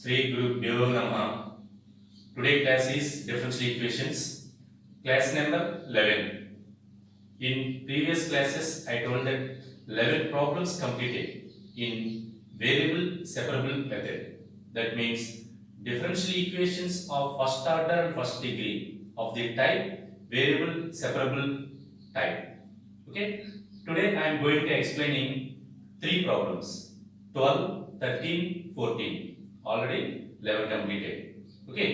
Sri Gurubhyo Namaha. Today class is differential equations, class number 11. In previous classes, I told that 11 problems completed in variable separable method. That means differential equations of first order and first degree of the type variable separable type. Okay. Today I am going to explaining three problems: 12, 13, 14. Already 11 completed. Okay.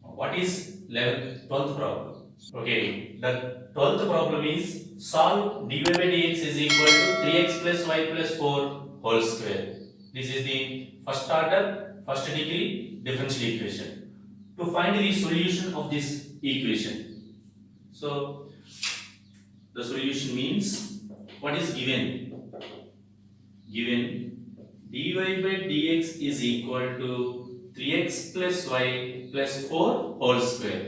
What is 12th problem? Okay, the 12th problem is solve dy by dx is equal to 3x plus y plus 4 whole square. This is the first order, first degree differential equation. To find the solution of this equation. So, the solution means what is given? Given dy by dx is equal to 3x plus y plus 4 whole square.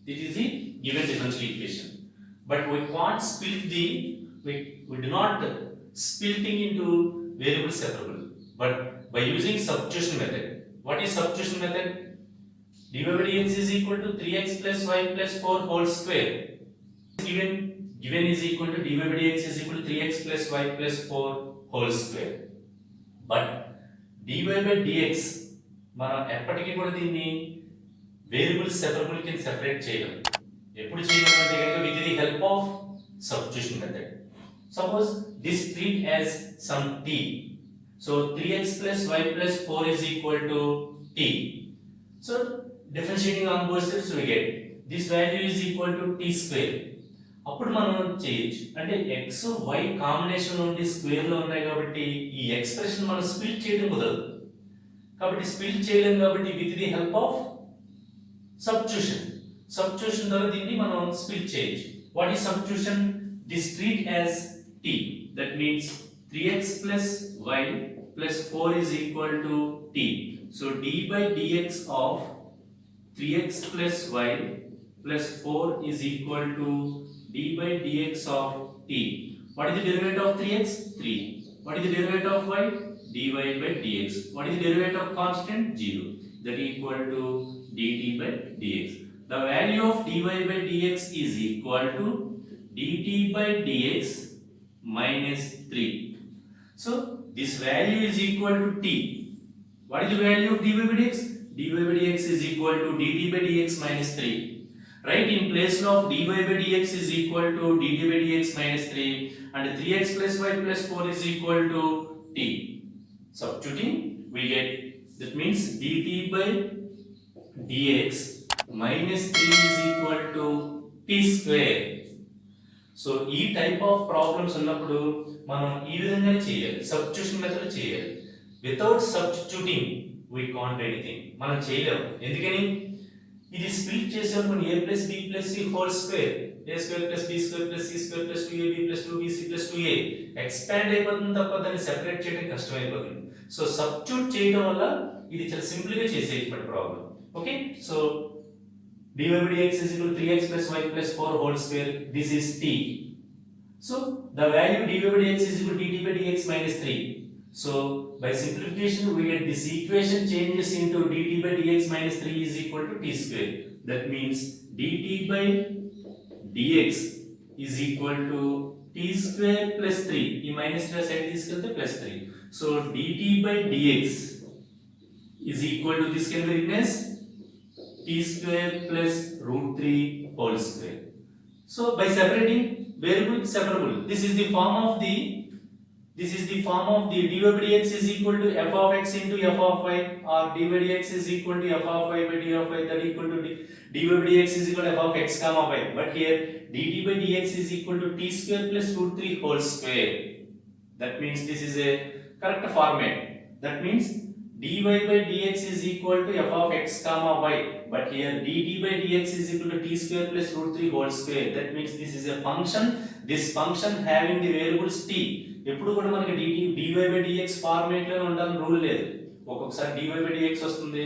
This is the given differential equation. But we can't split we do not splitting into variable separable. But by using substitution method. What is substitution method? Dy by dx is equal to 3x plus y plus 4 whole square. Given is equal to dy by dx is equal to 3x plus y plus 4 whole square. But dy by dx మనం ఎప్పటికీ కూడా దీన్ని variable separable కింద separate చేయలేం. ఎప్పుడు చేయగలమంటే కనుక with the help of substitution method. Suppose this treat as some t. So 3x plus y plus 4 is equal to t. So differentiating on both sides we get this value is equal to t square. అప్పుడు మనం చేయొచ్చు. అంటే x y combination నుండి square లో ఉన్నాయి కాబట్టి ఈ expression మనం స్ప్లిట్ చేయడం కుదరదు. కాబట్టి స్ప్లిట్ చేయలేం కాబట్టి with the help of substitution ద్వారా దీన్ని మనం స్ప్లిట్ చేయొచ్చు. What is substitution? This treat as t. That means 3x plus y plus 4 is equal to t. So d by dx of 3x plus y plus 4 is equal to d by dx of t. What is the derivative of 3x? 3. What is the derivative of y? dy by dx. What is the derivative of constant? 0. That is equal to dt by dx. The value of dy by dx is equal to dt by dx minus 3. So this value is equal to t. What is the value of dy by dx? dy by dx is equal to dt by dx minus 3. Right, in place of dy by dx is equal to dt by dx minus 3 and 3x plus y plus 4 is equal to t. Substituting we get, that means dt by dx minus 3 is equal to t square. So ఈ type of problems ఉన్నప్పుడు మనం ఈ విధంగానే చేయాలి, substitution method చేయాలి. Without substituting we can't anything, మనం చేయలేము. ఎందుకని? ఇది స్ప్లిట్ చేసేప్పుడు a plus b plus c whole square, a square plus b square plus c square plus 2ab plus 2bc plus 2a expand అయిపోతుంది తప్ప దాన్ని సెపరేట్ చేయడం కష్టమైపోతుంది. సో సబ్స్టిట్యూట్ చేయడం వల్ల ఇది చాలా సింపుల్ గా చేసేటువంటి problem. Okay, so dy by dx is equal to 3x plus y plus 4 whole square. This is t. So the value dy by dx is equal to dt by dx minus 3. So by simplification we get this equation changes into dt by dx minus 3 is equal to t square. That means dt by dx is equal to t square plus 3. ఈ minus 3 side తీసుకెళ్తే plus 3. So dt by dx is equal to, this can be written as t square plus root 3 whole square. So by separating variable separable, this is the form of the dy by dx is equal to f of x into f of y, or dy by dx is equal to f of y by d of y, that equal to dy by dx is equal to f of x comma y. But here dt by dx is equal to t square plus root 3 whole square. That means this is a correct format. That means dy by dx is equal to f of x comma y, but here dt by dx is equal to t square plus root 3 whole square. That means this is a function, this function having the variables t. ఎప్పుడు కూడా మనకి dy by dx format లో ఉండాలని rule లేదు. ఒక్కొక్కసారి dy by dx వస్తుంది,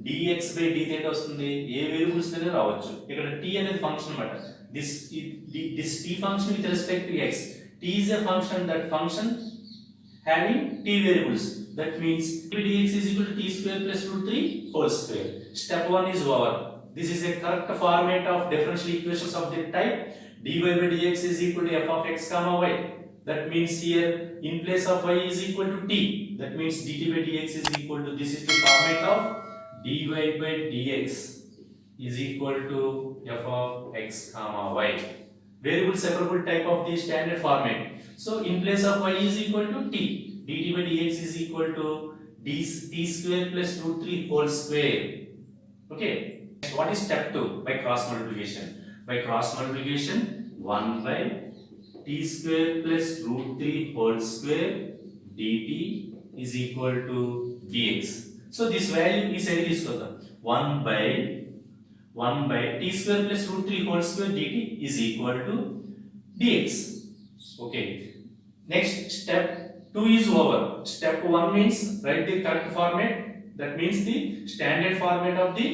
dx by d theta వస్తుంది, ఏ variables తోనే రావచ్చు. ఇక్కడ t అనేది ఫంక్షన్ అన్నమాట. this t function with respect to x, t is a function, that function having t variables. That means dx is equal to t square plus root 3 whole square. Step 1 is over. This is a correct format of differential equations of the type dy by dx is equal to f of x comma y. That means here in place of y is equal to t. That means dt by dx is equal to, this is the format of dy by dx is equal to f of x comma y. Variable separable type of the standard format. So in place of y is equal to t. dt by dx is equal to t square plus root 3 whole square. Okay. What is step 2? By cross multiplication. By cross multiplication, 1 by t square plus root 3 whole square dt is equal to dx. So this value is equal to 1 by t square plus root 3 whole square dt is equal to dx. Okay. Next, step 2 is over. Step 1 means write the correct format. That means the standard format of the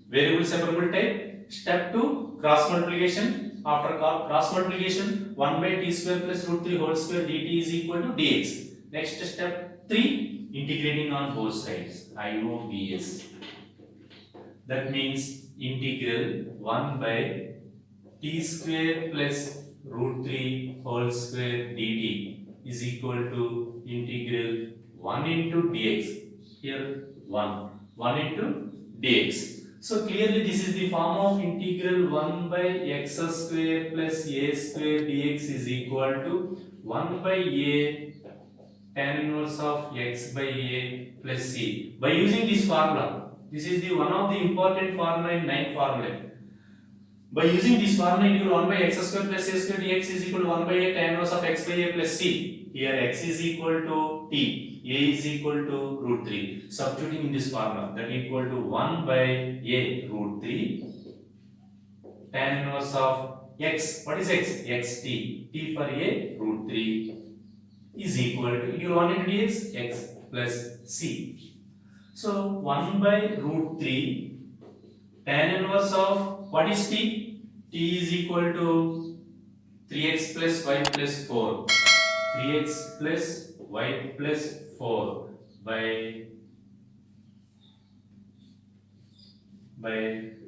variable separable type. Step 2, cross multiplication. After cross multiplication, 1 by t square plus root 3 whole square dt is equal to dx. Next, step 3, integrating on both sides. IOBS. That means integral 1 by t square plus root 3 whole square dt is equal to integral 1 into dx. Here 1 into dx. So clearly this is the form of integral 1 by x square plus a square dx is equal to 1 by a tan inverse of x by a plus c. By using this formula, this is the one of the important formula in 9 formula. By using this formula, integral 1 by x square plus a square dx is equal to 1 by a tan inverse of x by a plus c. Here x is equal to t, a is equal to root 3. Substituting in this formula, that is equal to 1 by a root 3 tan inverse of x. What is x? xt. T for a root 3 is equal to integral 1 into dx x plus c. So 1 by root 3 tan inverse of what is t? T is equal to 3x plus y plus 4. 3x plus y plus 4 by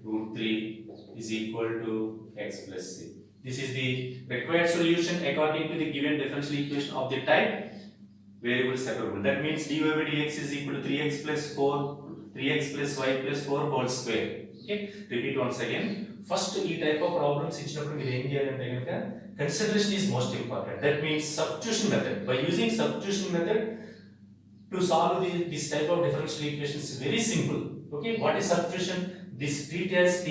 root 3 is equal to x plus c. This is the required solution according to the given differential equation of the type variable separable. That means dy by dx is equal to 3x plus 4, 3x plus y plus 4 whole square. Okay, repeat once again. First, ఈ type of problems ఇచ్చినప్పుడు మీరు ఏం చేయాలంటే కనుక consideration is most important. That means substitution method. By using substitution method to solve this type of differential equations is very simple. Okay, what is substitution? This treat as t.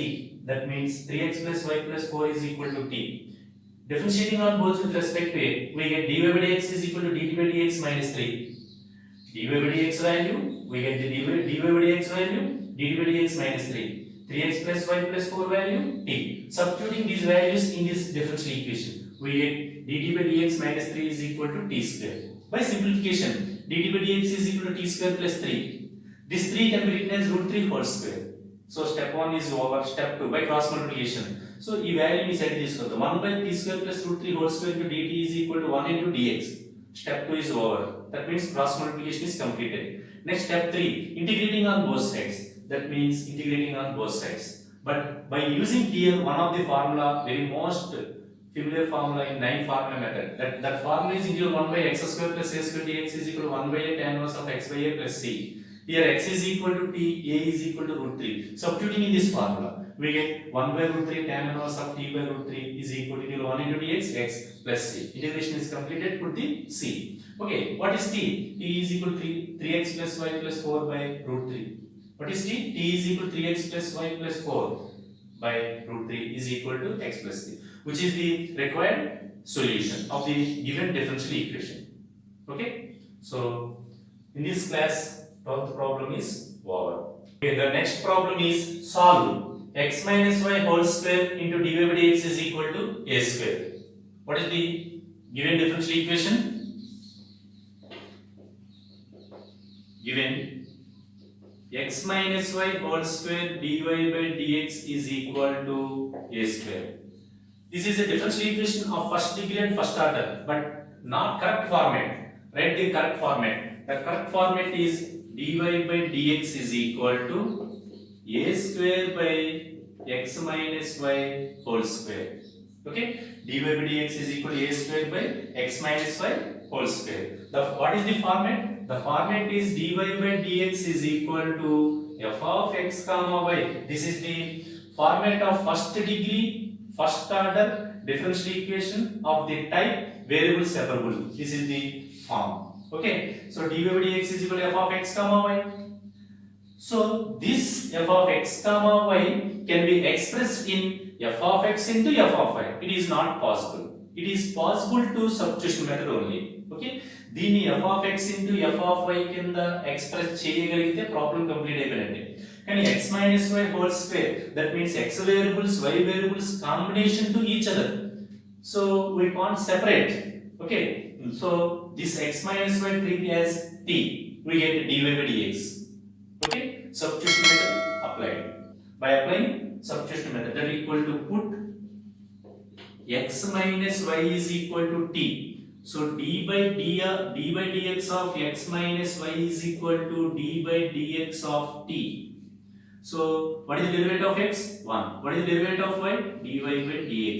That means 3x plus y plus 4 is equal to t. Differentiating on both with respect to a, we get dy by dx is equal to dt by dx minus 3. dy by dx value, we get the dy by dx value, dt by dx minus 3. 3x plus y plus 4 value t. Substituting these values in this differential equation, we get dt by dx minus 3 is equal to t square. By simplification, dt by dx is equal to t square plus 3. This 3 can be written as root 3 whole square. So step 1 is over. Step 2, by cross multiplication. So ఈ value ని set తీసుకుందాం. 1 by t square plus root 3 whole square into dt is equal to 1 into dx. Step 2 is over. That means cross multiplication is completed. Next, step 3, integrating on both sides. That means integrating on both sides. But by using here one of the formula, very most familiar formula in 9 formula method, that formula is integral 1 by x square plus a square dx is equal to 1 by a tan inverse of x by a plus c. Here x is equal to t, a is equal to root 3. Substituting in this formula, we get 1 by root 3 tan inverse of t by root 3 is equal to 1 into dx x plus c. Integration is completed, put the c. Okay, what is t? T is equal to 3x plus y plus 4 by root 3. What is t? T is equal to 3x plus y plus 4 by root 3 is equal to x plus c, which is the required solution of the given differential equation. Okay, so in this class, 12th problem is over. Okay, the next problem is solve x minus y whole square into dy by dx is equal to a square. What is the given differential equation? Given x minus y whole square dy by dx is equal to a square. This is a differential equation of first degree and first order, but not correct format. Write the correct format. The correct format is dy by dx is equal to a square by x minus y whole square. Okay, dy by dx is equal to a square by x minus y whole square. What is the format? The format is dy by dx is equal to f of x comma y. This is the format of first degree, first order differential equation of the type variable separable. This is the form. Okay, so dy by dx is equal to f of x comma y. So this f of x comma y can be expressed in f of x into f of y. It is not possible. It is possible to substitution method only. Okay, దీన్ని f of x into f of y కింద express చేయగలిగితే problem complete అయిపోయినట్టే. కానీ x minus y whole square, that means x variables, y variables combination to each other. So we can't separate. Okay, so this x minus y treat as t. We get dy by dx. Okay, substitution method applied. By applying substitution method, that equal to put x minus y is equal to t. So d by dx of x minus y is equal to d by dx of t. So what is the derivative of x? 1. What is the derivative of y? dy by dx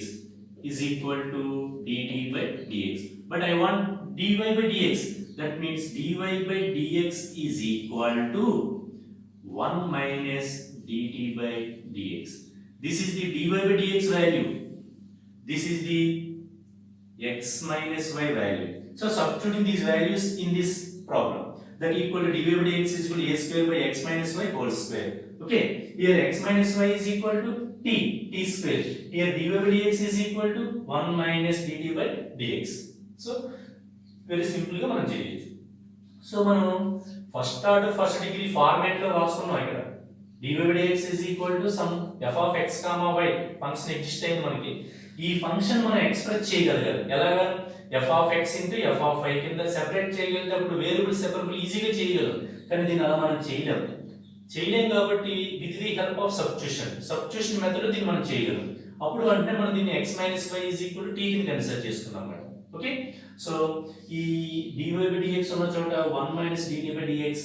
is equal to dt by dx. But I want dy by dx. That means dy by dx is equal to 1 minus dt by dx. This is the dy by dx value. This is the x minus y value. So substituting these values in this problem, that equal to dy by dx is equal to a square by x minus y whole square. Okay, here x minus y is equal to t square. Here dy by dx is equal to 1 minus dt by dx. So very simple గా మనం చేయొచ్చు. So మనం first order first degree format లో రాసుకున్నాం ఇక్కడ. dy by dx is equal to some f of x comma y function exist అయింది మనకి. ఈ ఫంక్షన్ మనం ఎక్స్ప్రెస్ చేయగలగాలి. ఎలాగా? f of x into f of y కింద సెపరేట్ చేయగలిగితే అప్పుడు వేరియబుల్ సెపరబుల్ ఈజీగా చేయగలం. కానీ దీన్ని అలా మనం చేయలేం కాబట్టి with the help of substitution method దీన్ని మనం చేయగలం. అప్పుడు అంటే మనం దీన్ని x minus y is equal to t కింద కన్సిడర్ చేసుకున్నాం అన్నమాట. ఓకే, సో ఈ dy by dx ఉన్న చోట 1 minus dt by dx,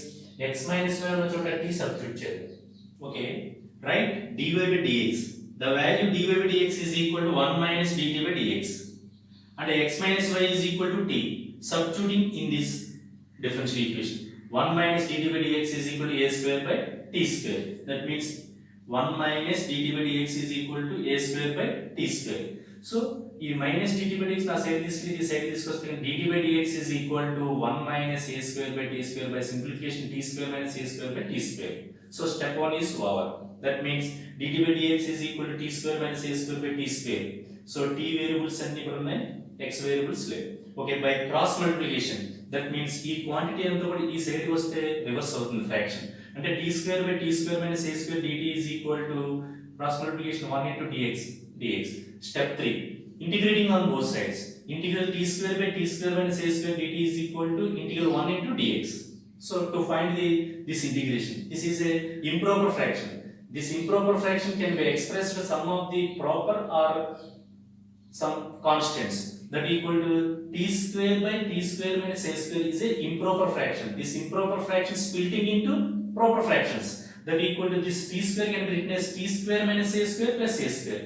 x minus y ఉన్న చోట t సబ్స్టిట్యూట్ చేద్దాం. Okay, right, dy by dx, the value dy by dx is equal to 1 minus dt by dx and x minus y is equal to t. Substituting in this differential equation, 1 minus dt by dx is equal to a square by t square. That means 1 minus dt by dx is equal to a square by t square. So ఈ minus dt by dx నా side తీసుకెళ్ళి ఈ side తీసుకొస్తే dt by dx is equal to 1 minus a square by t square by simplification t square minus a square by t square. So step 1 is over. That means dt by dx is equal to t square minus a square by t square. So t variables అన్ని ఇక్కడ ఉన్నాయి, x variables లేవు. Okay, by cross multiplication, that means ఈ quantity అంతా కూడా ఈ side వస్తే reverse అవుతుంది ఫ్రాక్షన్. అంటే t square by t square minus a square dt is equal to cross multiplication 1 into dx. Step 3, integrating on both sides. Integral t square by t square minus a square dt is equal to integral 1 into dx. So to find this integration, this is a improper fraction. This improper fraction can be expressed as sum of the proper or some constants, that equal to t square by t square minus a square is a improper fraction. This improper fraction splitting into proper fractions, that equal to this t square can be written as t square minus a square plus a square.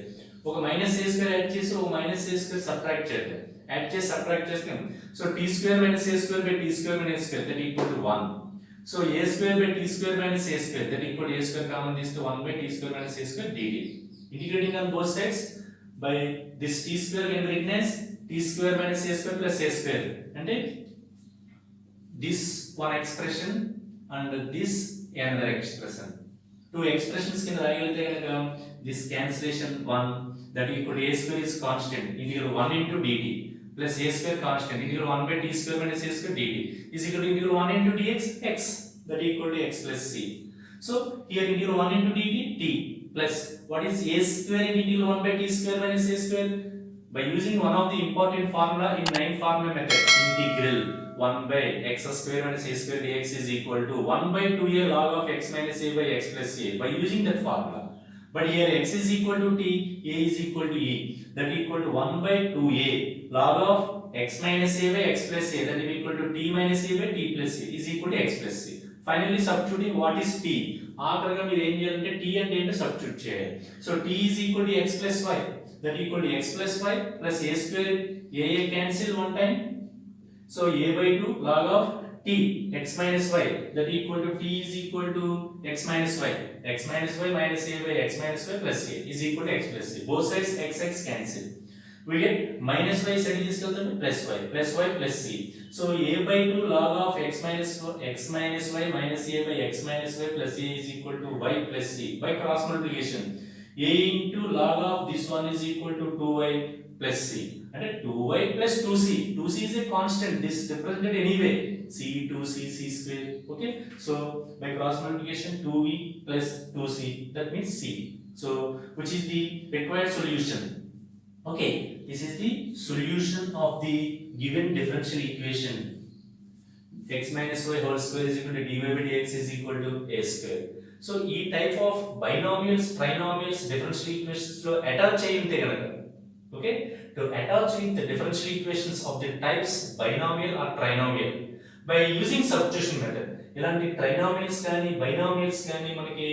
ఒక minus a square add చేసి ఒక minus a square subtract చేద్దాం. Add చేసి subtract చేస్తాం. So t square minus a square by t square minus a square, that equal to 1. So a square by t square minus a square, that equal to a square common this to 1 by t square minus a square dt. Integrating on both sides, by this t square can be written as t square minus a square plus a square. And this one expression and this another expression. Two expressions కింద రాయగలిగితే కనుక this cancellation 1, that equal to a square is constant integral 1 into dt plus a square constant integral 1 by t square minus a square dt is equal to integral 1 into dx x, that equal to x plus c. So here integral 1 into dt t plus what is a square in integral 1 by t square minus a square. By using one of the important formula in 9 formula method, integral 1 by x square minus a square dx is equal to 1 by 2a log of x minus a by x plus a, by using that formula. But here x is equal to t, a is equal to e, that equal to 1 by 2a log of x minus a by x plus a, that is equal to t minus a by t plus a is equal to x plus a. Finally substituting what is t, ఆఖరిగా మీరు ఏం చేయాలంటే t అంటే ఏంటో substitute చేయాలి. So t is equal to x plus y, that equal to x plus y plus a square, a cancel one time, so a by 2 log of t x minus y, that equal to t is equal to x minus y minus a by x minus y plus a is equal to x plus a. Both sides x cancel, we get minus y side is equal to plus y plus c. So a by 2 log of x minus y minus a by x minus y plus a is equal to y plus c. By cross multiplication, a into log of this one is equal to 2y plus c, and 2y plus 2c. 2c is a constant, this represented anyway, c 2c c square. Okay, so by cross multiplication 2v plus 2c, that means c. So which is the required solution? Okay, this is the solution of the given differential equation. X minus y whole square is equal to dy by dx is equal to a square. So ఈ type of binomials, trinomials, differential equations లో attach అయి ఉంటే కనుక, okay, to attach with the differential equations of the types binomial or trinomial by using substitution method. ఇలాంటి trinomials కానీ binomials కానీ మనకి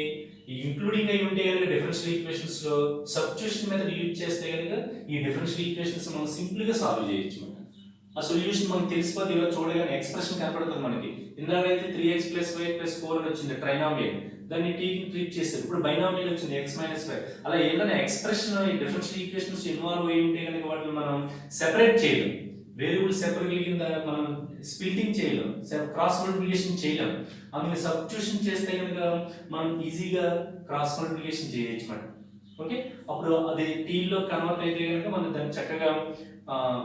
including అయి ఉంటే కనుక డిఫరెన్షియల్ ఈక్వేషన్స్ లో సబ్స్టిట్యూషన్ మెథడ్ యూజ్ చేస్తే కనుక ఈ డిఫరెన్షియల్ ఈక్వేషన్స్ మనం సింపుల్ గా సాల్వ్ చేయొచ్చు. ఆ సొల్యూషన్ మనకు తెలిసిపోతే ఇలా చూడగానే ఎక్స్ప్రెషన్ కనపడుతుంది మనకి. ఇందాకైతే 3x plus y plus 4 అని వచ్చింది ట్రైనామియల్, దాన్ని t కి ట్రీట్ చేశారు. ఇప్పుడు బైనామియల్ వచ్చింది x minus y. అలా ఏదైనా ఎక్స్ప్రెషన్ ఈ డిఫరెన్షియల్ ఈక్వేషన్స్ ఇన్వాల్వ్ అయి ఉంటే కనుక వాటిని మనం సెపరేట్ చేయలేం, వేరియబుల్ సెపరేట్ కింద మనం స్ప్లిటింగ్ చేయలేం, క్రాస్ మల్టిప్లికేషన్ చేయలేం. అందుకే సబ్స్టిట్యూషన్ చేస్తే కనుక మనం ఈజీగా క్రాస్ మల్టిప్లికేషన్ చేయొచ్చు మనం. ఓకే, అప్పుడు అది t లో కన్వర్ట్ అయితే కనుక మనం దాన్ని చక్కగా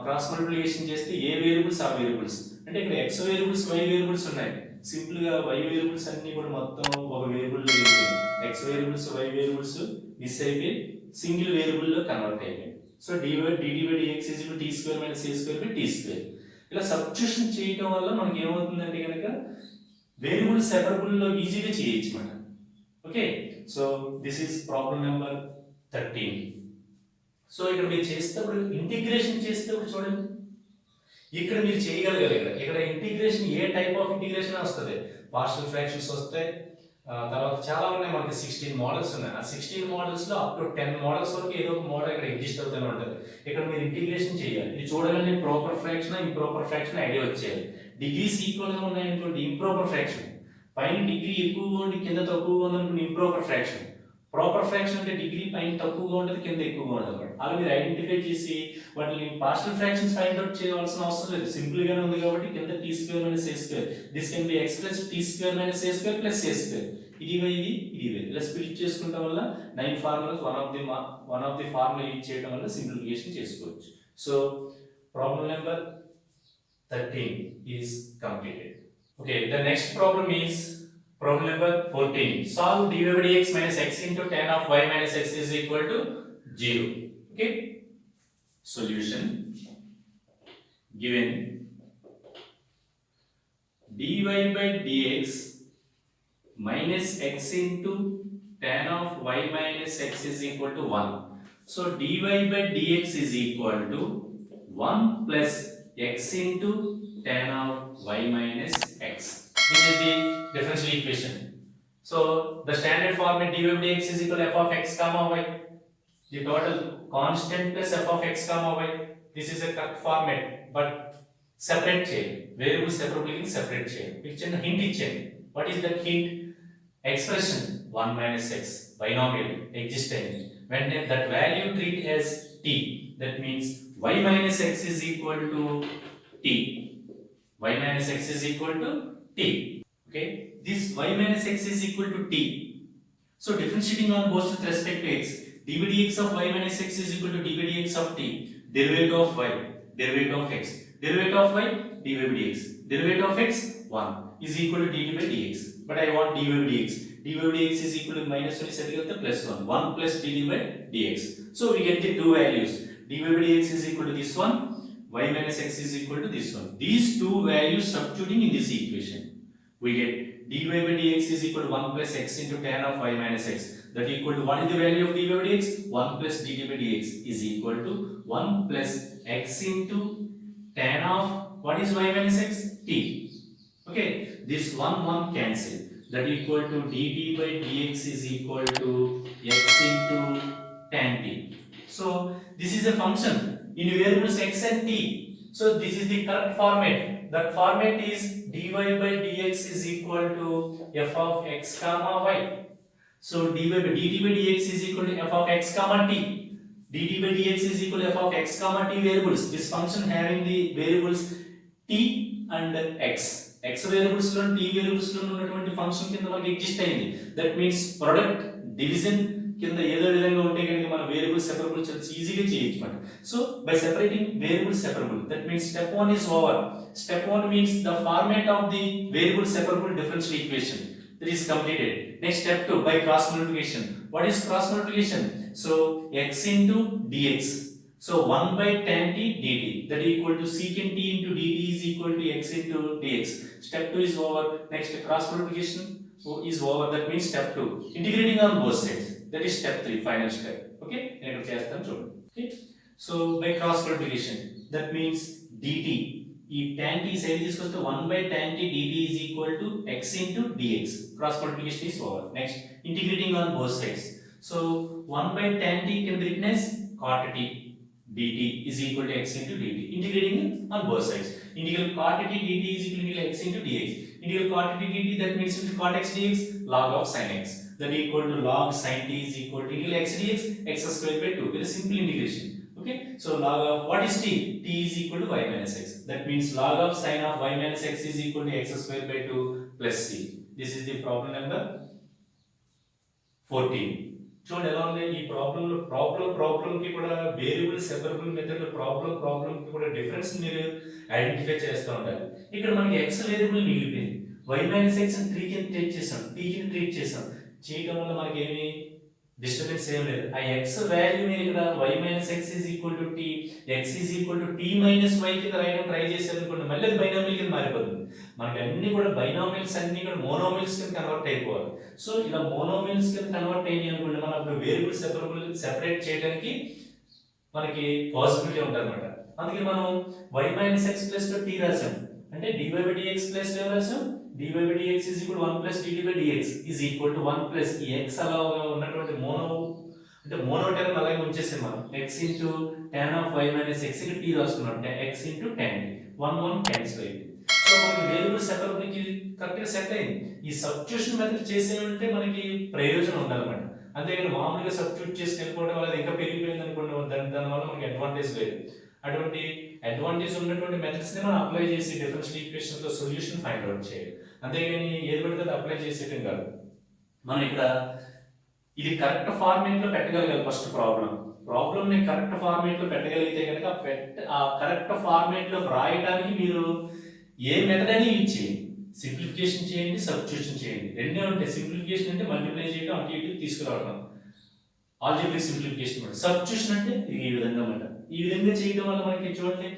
క్రాస్ మల్టిప్లికేషన్ చేస్తే ఏ వేరియబుల్స్ ఆ వేరియబుల్స్, అంటే ఇక్కడ x వేరియబుల్స్ y వేరియబుల్స్ ఉన్నాయి, సింపుల్ గా y వేరియబుల్స్ అన్ని కూడా మొత్తం ఒక వేరియబుల్ లో ఉంటాయి, x variables y variables miss అయిపోయి సింగిల్ వేరియబుల్ లో కన్వర్ట్ అయిపోయాయి. So dy by dx is equal to t square minus a square by t square. ఇలా సబ్స్టిట్యూషన్ చేయడం వల్ల మనకి ఏమవుతుందంటే కనుక వేరియబుల్ సెపరబుల్ లో ఈజీగా చేయొచ్చు మనం. Okay, so this is problem number 13. So ఇక్కడ మీరు చేసేటప్పుడు ఇంటిగ్రేషన్ చేసేటప్పుడు చూడండి, ఇక్కడ మీరు చేయగలగాలి. ఇక్కడ integration A type of integration వస్తుంది, పార్షియల్ ఫ్రాక్షన్స్ వస్తాయి, తర్వాత చాలా ఉన్నాయి మనకి 16 మోడల్స్ ఉన్నాయి. ఆ 16 మోడల్స్ లో అప్ టు 10 మోడల్స్ వరకు ఏదో ఒక మోడల్ ఇక్కడ ఎగ్జిస్ట్ అవుతూనే ఉంటుంది. ఇక్కడ మీరు ఇంటిగ్రేషన్ చేయాలి. ఇది చూడాలంటే proper fraction improper fraction idea వచ్చేయాలి. డిగ్రీస్ ఈక్వల్ గా ఉన్నాయనుకోండి ఇంప్రాపర్ ఫ్రాక్షన్, పైన డిగ్రీ ఎక్కువగా ఉండి కింద తక్కువగా ఉందనుకోండి ఇంప్రాపర్ ఫ్రాక్షన్. ప్రాపర్ ఫ్రాక్షన్ అంటే డిగ్రీ పైన తక్కువగా ఉంటుంది కింద ఎక్కువగా ఉంటుంది. అలా మీరు ఐడెంటిఫై చేసి వాటిని పార్షియల్ ఫ్రాక్షన్స్ ఫైండ్ అవుట్ చేయాల్సిన అవసరం లేదు, సింపుల్ గానే ఉంది కాబట్టి కింద t square minus a square, this can be x plus t square minus a square plus a square. ఇది ఇలా స్ప్లిట్ చేసుకోవడం వల్ల 9 formulas one of the formula use చేయడం వల్ల సింప్లిఫికేషన్ చేసుకోవచ్చు. So problem number 13 is completed. Okay, the next problem is problem number 14. Solve dy by dx minus x into tan of y minus x is equal to 0. Okay, solution given dy by dx minus x into tan of y minus x is equal to 1. So dy by dx is equal to 1 plus x into tan of y minus x. This is the differential equation. So the standard format dy by dx is equal to f of x comma y, the total constant plus f of x comma y. This is a correct format, but separate chain, variable separately separate chain. Picture hint ichchandi. What is that hint? Expression 1 minus x binomial existing. When that value treat as t, that means y minus x is equal to t. Y minus x is equal to t. Okay, this y minus x is equal to t. So differentiating on both with respect to x, d by dx of y minus x is equal to d by dx of t. Derivative of y, derivative of x, derivative of y, d by dx, derivative of x 1 is equal to dt by dx. But I want dy by dx. dy by dx is equal to minus 1 is equal to plus 1. 1 plus dt by dx. So we get the two values. dy by dx is equal to this one. Y minus x is equal to this one. These two values substituting in this equation, we get dy by dx is equal to 1 plus x into tan of y minus x. That equal to, what is the value of dy by dx? 1 plus dt by dx is equal to 1 plus x into tan of what is y minus x? T. Okay, this one cancel, that equal to dt by dx is equal to x into tan t. So this is a function in variables x and t. So this is the correct format. That format is dy by dx is equal to f of x comma y. So dt by dx is equal to f of x comma t. dt by dx is equal to f of x comma t variables. This function having the variables t and x. x variables లో t variables లో ఉన్నటువంటి function కింద మనకి exist అయింది. That means product division కింద ఏదో విధంగా ఉంటే కనుక మన వేరియబుల్ సెపరబుల్ చాలా ఈజీగా చేయొచ్చు అన్నమాట. So by separating variable separable, that means step 1 is over. Step 1 means the format of the variable separable differential equation, that is completed. Next, step 2, by cross multiplication. What is cross multiplication? So x into dx. So 1 by tan t dt, that equal to secant t into dt is equal to x into dx. Step 2 is over. Next, cross multiplication is over. That means step 2, integrating on both sides. That is step 3, final step. Okay, నేను ఇక్కడ చేస్తాను చూడండి. Okay, so by cross multiplication, that means dt, ఈ tan t side తీసుకొస్తే 1 by tan t dt is equal to x into dx. Cross multiplication is over. Next, integrating on both sides. So 1 by tan t can be written as cot t dt is equal to x into dt. Integrating on both sides. Integral cot t dt is equal to x into dx. Integral cot t dt, that means into cot x dx, log of sin x. That equal to log sin t is equal to integral x dx, x square by 2. Very simple integration. Okay, so log of what is t? T is equal to y minus x. That means log of sin of y minus x is equal to x square by 2 plus c. This is the problem number 14. చూడండి ఎలా ఉంది ఈ problem కి కూడా variable separable method problem కి కూడా difference మీరు identify చేస్తూ ఉండాలి. ఇక్కడ మనకి x వేరియబుల్ మిగిలిపోయింది, y మైనస్ x ని 3 కి ట్రీట్ చేసాం, t కి ట్రీట్ చేసాం. చేయడం వల్ల మనకి ఏమి డిస్టర్బెన్స్ ఏం లేదు. ఆ x వాల్యూ ని ఇక్కడ y minus x is equal to t, x is equal to t minus y కింద రాయడం ట్రై చేశారనుకోండి, మళ్ళీ అది బైనామియల్ కింద మారిపోతుంది. మనకి అన్ని కూడా బైనామియల్స్ అన్ని కూడా మోనోమియల్స్ కింద కన్వర్ట్ అయిపోవాలి. సో ఇలా మోనోమియల్స్ కింద కన్వర్ట్ అయ్యి అనుకోండి, మనం అప్పుడు వేరియబుల్ సెపరేట్ చేయడానికి మనకి పాసిబిలిటీ ఉంటుంది అనమాట. అందుకే మనం y minus x plus t రాసాం, అంటే dy by dx ప్లస్ ఏం రాసాం, dy by dx is equal to 1 plus dt by dx is equal to 1 plus ఈ x అలా ఉన్నటువంటి మోనో టర్మ్ అలాగే ఉంచేసాం మనం, x into tan of y minus x కి t రాసుకున్నాం, అంటే x into tan 1 cancel అయింది. సో మనకి వేరియబుల్ సెపరబుల్ కి కరెక్ట్ గా సెట్ అయింది. ఈ సబ్స్టిట్యూషన్ మెథడ్ చేసేమంటే మనకి ప్రయోజనం ఉండాలన్నమాట. అంతేగాని మామూలుగా సబ్స్టిట్యూట్ చేసి వెళ్ళిపోవడం వల్ల ఇంకా పెరిగిపోయింది అనుకోండి, దానివల్ల మనకి అడ్వాంటేజ్ లేదు. అటువంటి అడ్వాంటేజ్ ఉన్నటువంటి మెథడ్స్ ని మనం అప్లై చేసి డిఫరెన్షియల్ ఈక్వేషన్స్ లో సొల్యూషన్ ఫైండ్ అవుట్ చేయాలి. అంతేగాని ఏది పడితే అది అప్లై చేసేయడం కాదు. మనం ఇక్కడ ఇది కరెక్ట్ ఫార్మేట్ లో పెట్టగలగాలి. ఫస్ట్ ప్రాబ్లం ని కరెక్ట్ ఫార్మేట్ లో పెట్టగలిగితే కనుక ఆ కరెక్ట్ ఫార్మేట్ లో రాయడానికి మీరు ఏ మెథడ్ అని యూజ్ చేయండి. సింప్లిఫికేషన్ చేయండి, సబ్స్టిట్యూషన్ చేయండి, రెండే ఉంటాయి. సింప్లిఫికేషన్ అంటే మల్టిప్లై చేయడం, అటు ఇటు తీసుకురావడం, ఆల్జీబ్రిక్ సింప్లిఫికేషన్ అన్నమాట. సబ్స్టిట్యూషన్ అంటే ఈ విధంగా అన్నమాట. ఈ విధంగా చేయడం వల్ల మనకి చూడండి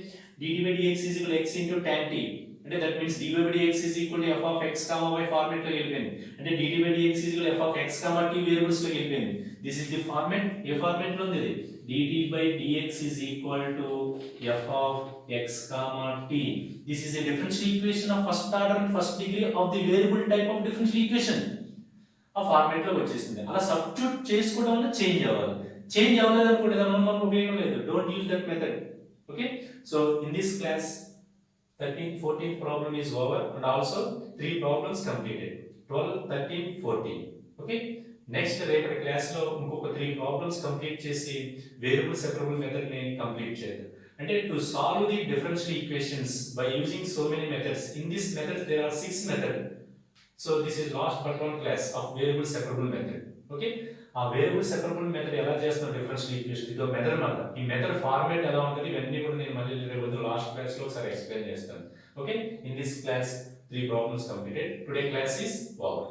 dt by dx is equal to x into tan t, అంటే that means dy by dx is equal to f of x comma y format లో వెళ్ళిపోయింది. అంటే dt by dx is equal to f of x comma t variables లో వెళ్ళిపోయింది. This is the format. A format లో ఉంది ఇది? dt by dx is equal to f of x comma t. This is a differential equation of first order and first degree of the variable type of differential equation. ఆ format లో వచ్చేసింది. అలా substitute చేసుకోవడం వల్ల change అవ్వాలి. Change అవ్వలేదు అనుకోండి, దానివల్ల మనకు ఉపయోగం లేదు. Don't use that method. Okay, so in this class 13th 14th problem is over and also 3 problems completed, 12 13 14. Okay, next రేపటి క్లాస్ లో ఇంకొక 3 problems కంప్లీట్ చేసి వేరియబుల్ సెపరబుల్ మెథడ్ ని కంప్లీట్ చేద్దాం. అంటే to solve the differential equations by using so many methods. In this method there are 6 methods. So this is last but one class of variable separable method. Okay, ఆ variable separable method ఎలా చేస్తాం differential equation, ఇదో method మాట. ఈ method format ఎలా ఉంటుంది ఇవన్నీ కూడా నేను మళ్ళీ రేపు లాస్ట్ క్లాస్ లో ఒకసారి ఎక్స్ప్లెయిన్ చేస్తాను. Okay, in this class 3 problems completed. Today class is over.